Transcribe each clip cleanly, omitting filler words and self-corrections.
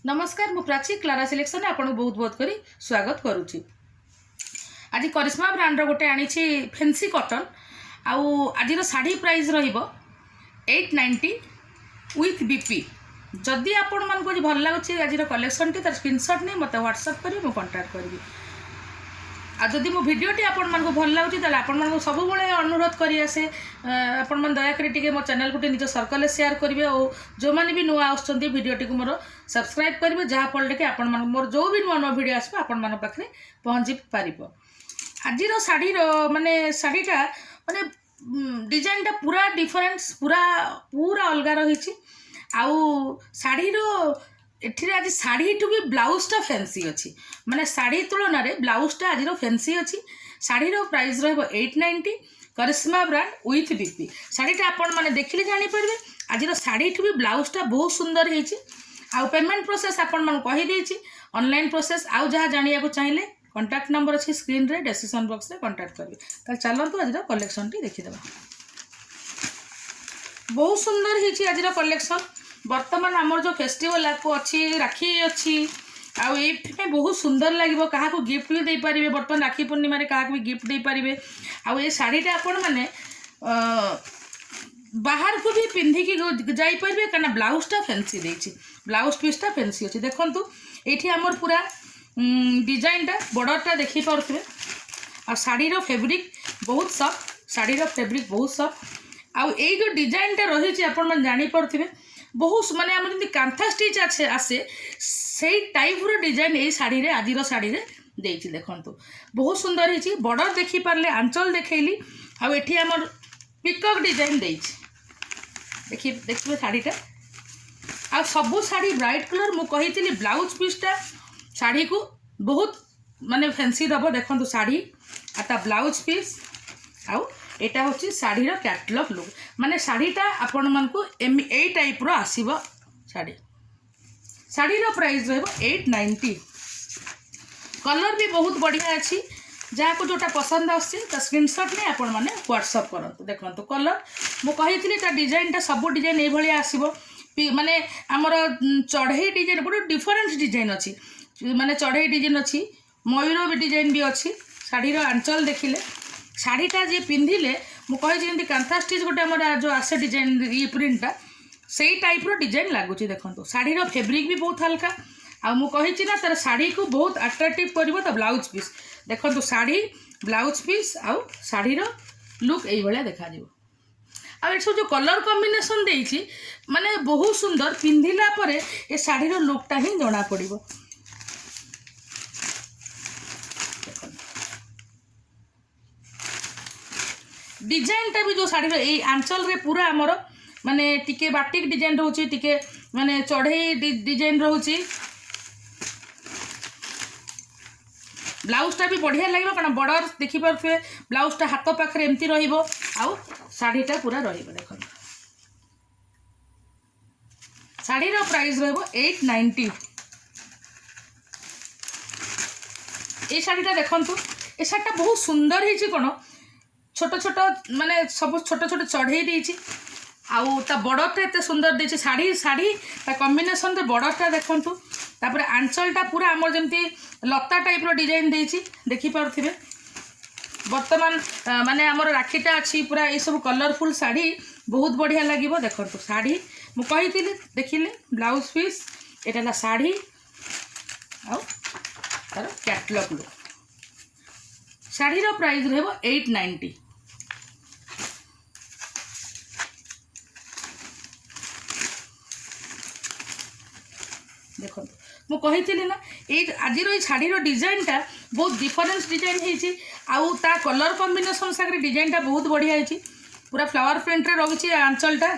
नमस्कार मु Prachi Clara selection आपन बहुत बहुत करी स्वागत करुच्ची। आज करिश्मा ब्रांड गोटे आनी फैंसी कॉटन आउ आज साड़ी प्राइस रहिबो 890 विथ बीपी। जदि आपण मन को भल लगुच आज कलेक्शन टी तार स्क्रीनशॉट नहीं मत व्हाट्सएप करी मु कांटेक्ट करी। आ जदि मो भिडियोटी आपण मन को भल लगुच ताले आपण मन को सब बळे अनुरोध करी आसे आपण मन दया करी टिके मो चैनल को निज सर्कल शेयर करिवे और जो माने भी नुआ आछंती भिडियोटी को मोर सब्सक्राइब करिवे जहा फल के आपण मन मोर जो भी नुआ नुआ भिडियो आसबो आपण मन पाखरे पहुंची पारिबो। आज रो साड़ी रो माने साड़ीटा माने डिजाइन टा पूरा डिफरेंस पूरा पूरा अलग रही। आउ साड़ी रो एठी आज साड़ी टू भी ब्लाउज टा फैंसी अच्छी माने साड़ी तुलन में ब्लाउज टा आज फैंसी अच्छी। साड़ी रो प्राइस रहिबो 890 करिश्मा ब्रांड विथ बीपी। साड़ीटा आपण माने देखिले जानि परबे आज साड़ी टू भी ब्लाउज टा बहुत सुंदर हेची। आउ पेमेंट प्रोसेस आपण मन कहि देछि ऑनलाइन प्रोसेस। आउ जहाँ जानिया को चाहिए कांटेक्ट नंबर अच्छी स्क्रीन रे डिस्क्रिप्शन बॉक्स रे कांटेक्ट करिवे। त चलंतु आज कलेक्शन टी देखिदेबा। बहुत सुंदर हेची आज कलेक्शन। वर्तमान आमर जो फेस्टिवल को अच्छी राखी अच्छी आउ ये बहुत सुंदर लगे क्या गिफ्ट भी दे पारे। बर्तमान राखी पूर्णिमा क्या भी गिफ्ट दे पारे। आउ ये शाढ़ीटा आपण मैंने बाहर को भी पिंधिकी जापारे क्या ब्लाउजटा फैंसी देछि। ब्लाउज पीसटा फैंसी अच्छी देखु ये आमर पूरा डिजाइनटा बॉर्डरटा देखी पारे। आ शाढ़ीर फैब्रिक बहुत सॉफ्ट शाढ़ीर फैब्रिक बहुत सॉफ्ट। आउ ये जो डिजाइनटा रही आपण जानी पारे बहुत माने आम जमी कांथा स्टिच आसे से टाइप रो डिजाइन ये शाढ़ी रे आज शाढ़ी रे देछि। देखंतु बहुत सुंदर हेछि। बॉर्डर देखी पारले आंचल देखैली आ एठी हमर पिकॉक डिजाइन देछि। देखिए शाढ़ीटा आ सबु शाढ़ी ब्राइट कलर मु कहितली ब्लाउज पीसटा शाढ़ी को बहुत माने फैंसी दबो। देखंतु शाढ़ी आता ब्लाउज पीस आउ एटा होची शाढ़ी रो कैटलॉग लुक माने शाढ़ीटा आपण मन को ए टाइप रो आसीबो। शाढ़ी रो प्राइस रहबो 890। कलर भी बहुत बढ़िया अच्छी जहाँ को जोटा पसंद आसी ता स्क्रीनशॉट ने आपण माने व्हाट्सएप करंतु। देखंतु कलर मु कहितली ता डिजाइनटा सब डिजाइन ए भली आसीबो माने हमर चढ़ई डिजाइन बहुत डिफरेंट डिजाइन अच्छी माने चढ़ई डिजाइन अच्छी मयूर भी डिजाइन भी अच्छी। शाढ़ी रो आंचल देखिले शाढ़ीटा जी पिंधिले मु कही कांथा स्टिच गोटे आम जो आसे डिजाइन ये प्रिंटा से टाइप रो डिजाइन लगुच। देखो शाढ़ी रो फैब्रिक भी बहुत हल्का आ मु कही ना तार शाढ़ी को बहुत अट्रैक्टिव करिवो तो ब्लाउज पीस देखो शाढ़ी ब्लाउज पीस आउ शाढ़ी रो लुक यही भाया देखा दियो। आ ये सब जो कलर कॉम्बिनेशन देइछि माने बहुत सुंदर पिंधिला परे ए शाढ़ी रो लुकटा ही जना पड़िबो। डिजाइनटा भी जो शाढ़ी ये आंचल रे पूरा आमर माने टिके बाटिक डिजाइन रोचे टिके माने चढ़ई डिजाइन रोचे। ब्लाउजटा भी बढ़िया लगे कारण बॉर्डर देखी पारे ब्लाउजटा हाथ पाखे एमती रहिबो आउ शाढ़ीटा पूरा रहिबो। देखो शाढ़ीर प्राइस रहिबो 890। ये शाढ़ीटा देखंतु ए शाढ़ीटा बहुत सुंदर हेछि कोन छोट छोट माने सब छोट छोट चढ़ई देछि आउ ता बॉर्डरटा एते सुंदर देछि। शाढ़ी शाढ़ी ता कॉम्बिनेशन रे बॉर्डरटा देखंतु तापर आंचलटा पूरा हमर जेमती लता टाइप रो डिजाइन देछि देखि पारथिबे। वर्तमान माने हमर राखीटा अछि पूरा ए सब कलरफुल शाढ़ी बहुत बढ़िया लागिबो। देखंतु शाढ़ी मु कहितिली देखिले ब्लाउज पीस एटा शाढ़ी आउ तार कैटलॉग लुक। शाढ़ीर प्राइस रहबो 890। देखो मु कही ना ये आज शाढ़ीर डिजाइनटा बहुत डिफरेंस डिजाइन है आउ ता कलर कॉम्बिनेशन सागर डिजाइनटा बहुत बढ़िया है पूरा फ्लावर प्रिंट रे रही आंचलटा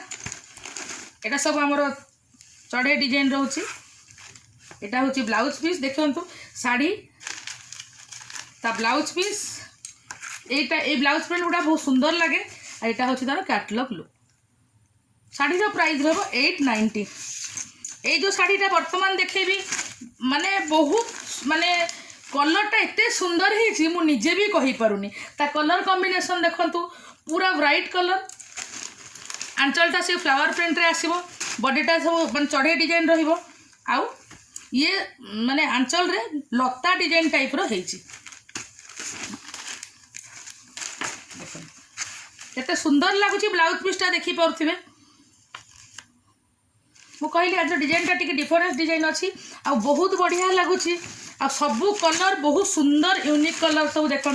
एटा सब आमर चढ़ई डिजाइन रोचे। एटा होची ब्लाउज पीस देखंतु शाढ़ी ता ब्लाउज पीस एटा ए ब्लाउज प्रिंट गुड़ा बहुत सुंदर लगे। एटा होची तार कैटलॉग लुक। शाढ़ीर प्राइस रहबो 890। ये जो शाढ़ीटा वर्तमान देखेबी माने बहुत माने कलरटा एते सुंदर है मु निजे भी कहि पारुनी। ता कलर कॉम्बिनेशन देखंतु पूरा ब्राइट कलर आंचलटा से फ्लावर प्रिंट रे आसीबो बॉडीटा सब चढ़ई डिजाइन रहिबो आउ ये माने आंचल रे लता डिजाइन टाइप रो हेची देखो केते सुंदर लागुची ब्लाउज पीसटा देखि पाउथिबे मु कहली आज डिजाइन टा टिके डिफरेंस डिजाइन अच्छी आ बहुत बढ़िया लगुच आ सबू कलर बहुत सुंदर यूनिक कलर सब देखु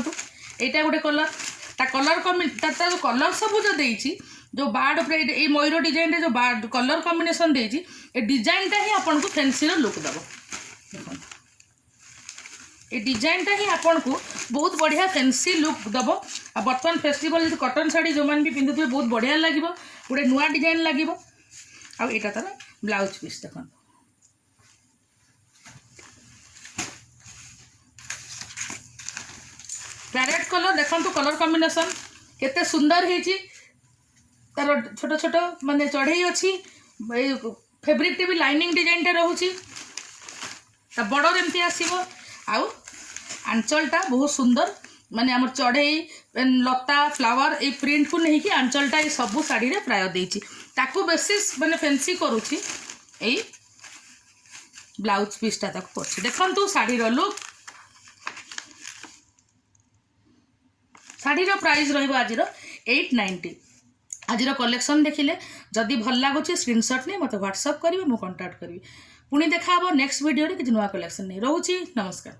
यहाँ गोटे कलर ता कलर जो कलर सब जो देती जो बार्ड ये मयूर डिजाइन जो बार्ड कलर कॉम्बिनेशन देती ए डिजाइनटा ही आपन को फैंसी लुक दब ये डिजाइनटा ही आपन को बहुत बढ़िया फैंसी लुक दब आ बर्तमान फेस्टिवल जो कटन शाढ़ी जो मैंने भी पिंधुवे बहुत बढ़िया लगे गोटे नुआ डिजाइन लगे आईटा तार ब्लाउज पीस देख पैरेट कलर देखो कलर कॉम्बिनेशन केते सुंदर है तार छोट छोट माने चढ़ई अच्छी फैब्रिक टी भी लाइनिंग डिजाइन टे रोची बड़र एमती आसो आउ आंचलटा बहुत सुंदर माने आम चढ़ई लता फ्लावर ये प्रिंट को नहीं कि आंचलटा ये सब शाढ़ी रे प्राय देती ताकू बेसिस माने फैंसी करुची ए ब्लाउज पीसटा तक कर देखु शाढ़ी लुक शाढ़ी प्राइस रही 890 आज कलेक्शन देखिले जदि भल लगुच स्क्रीनशॉट नहीं मत व्हाट्सअप करेंगे मुझे कांटेक्ट करी पुणी देखा नेक्स्ट वीडियो रे कि नुआ कलेक्शन नहीं रोची नमस्कार।